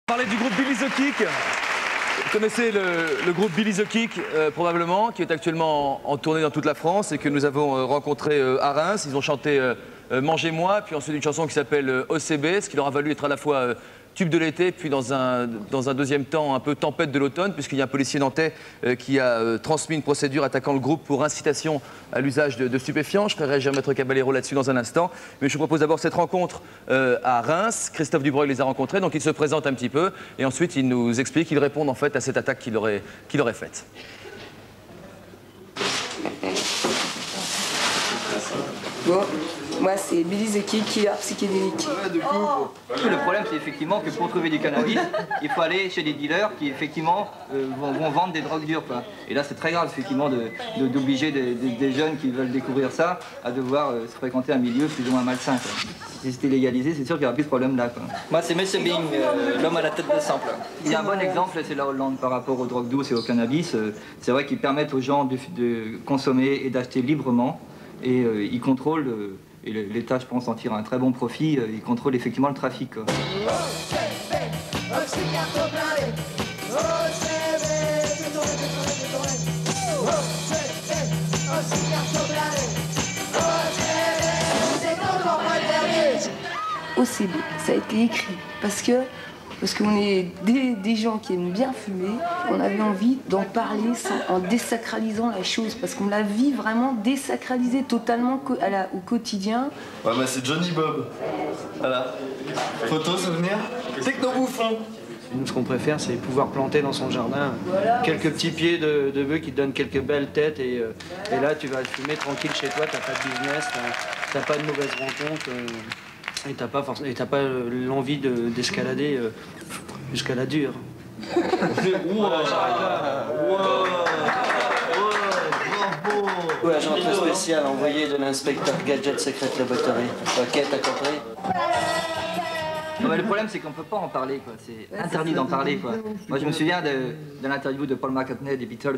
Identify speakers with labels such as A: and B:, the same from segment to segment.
A: Parler du groupe Billy the Kick. Vous connaissez le groupe Billy the Kick, probablement, qui est actuellement en tournée dans toute la France et que nous avons rencontré à Reims. Ils ont chanté Mangez-moi, puis ensuite une chanson qui s'appelle OCB, ce qui leur a valu être à la fois tube de l'été, puis dans un deuxième temps un peu tempête de l'automne, puisqu'il y a un policier nantais qui a transmis une procédure attaquant le groupe pour incitation à l'usage de stupéfiants. Je ferai réagir Maître Caballero là-dessus dans un instant. Mais je vous propose d'abord cette rencontre à Reims. Christophe Dubreuil les a rencontrés, donc il se présente un petit peu, et ensuite il nous explique, il répond en fait à cette attaque qu'il aurait faite.
B: Bon, moi c'est Billy the Kick, killer psychédélique.
C: Le problème c'est effectivement que pour trouver du cannabis, il faut aller chez des dealers qui effectivement vont vendre des drogues dures, quoi. Et là c'est très grave effectivement d'obliger des jeunes qui veulent découvrir ça à devoir se fréquenter un milieu plus ou moins malsain, quoi. Si c'était légalisé, c'est sûr qu'il n'y aurait plus ce problème-là, quoi. Moi c'est Monsieur Bing, l'homme à la tête de simple. Il y a un bon exemple, c'est la Hollande par rapport aux drogues douces et au cannabis. C'est vrai qu'ils permettent aux gens de consommer et d'acheter librement. Et ils contrôlent, et l'État je pense en tire un très bon profit, ils contrôlent effectivement le trafic, quoi.
B: OCB, ça a été écrit parce qu'on est des gens qui aiment bien fumer. On avait envie d'en parler en désacralisant la chose, parce qu'on la vit vraiment désacralisée totalement au quotidien.
D: Ouais, bah c'est Johnny Bob. Voilà. Photo, souvenir, techno-bouffon.
E: Nous, ce qu'on préfère, c'est pouvoir planter dans son jardin quelques petits pieds de bœuf qui te donnent quelques belles têtes. Et là, tu vas fumer tranquille chez toi, t'as pas de business, t'as pas de mauvaises rencontres. Et t'as pas l'envie d'escalader jusqu'à la dure. Agent très spécial envoyé de l'inspecteur Gadget Secret Laboratory. Ok, t'as compris?
C: Non, mais le problème c'est qu'on peut pas en parler, quoi. C'est interdit d'en parler, quoi. Moi je me souviens de l'interview de Paul McCartney des Beatles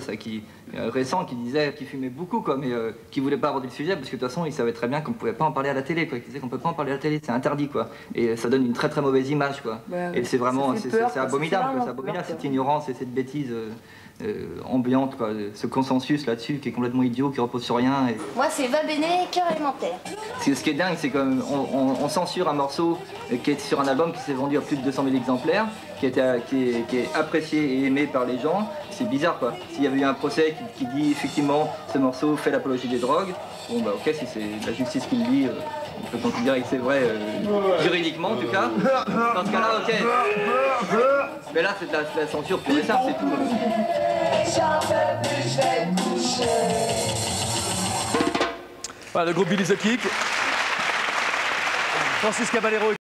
C: récent qui disait qu'il fumait beaucoup, quoi, mais qui voulait pas aborder le sujet parce que de toute façon il savait très bien qu'on pouvait pas en parler à la télé, quoi. Il disait qu'on peut pas en parler à la télé, c'est interdit, quoi. Et ça donne une très très mauvaise image, quoi. Et c'est vraiment c'est abominable, quoi. C'est abominable cette ignorance et cette bêtise ambiante, quoi. Ce consensus là-dessus qui est complètement idiot, qui repose sur rien. Et...
F: Moi c'est Va Bene, Cœur élémentaire.
C: Ce qui est dingue, c'est qu'on censure un morceau qui est sur un album qui s'est vendu à plus de 200 000 exemplaires, qui est apprécié et aimé par les gens. C'est bizarre, quoi. S'il y avait eu un procès qui dit effectivement ce morceau fait l'apologie des drogues, bon bah ok, si c'est la justice qui le dit, on peut considérer que c'est vrai juridiquement en tout cas. Dans ce cas-là, ok. Mais là c'est de la censure pure et simple, c'est tout.
A: Voilà, le groupe Billy the Kick. Francis Caballero.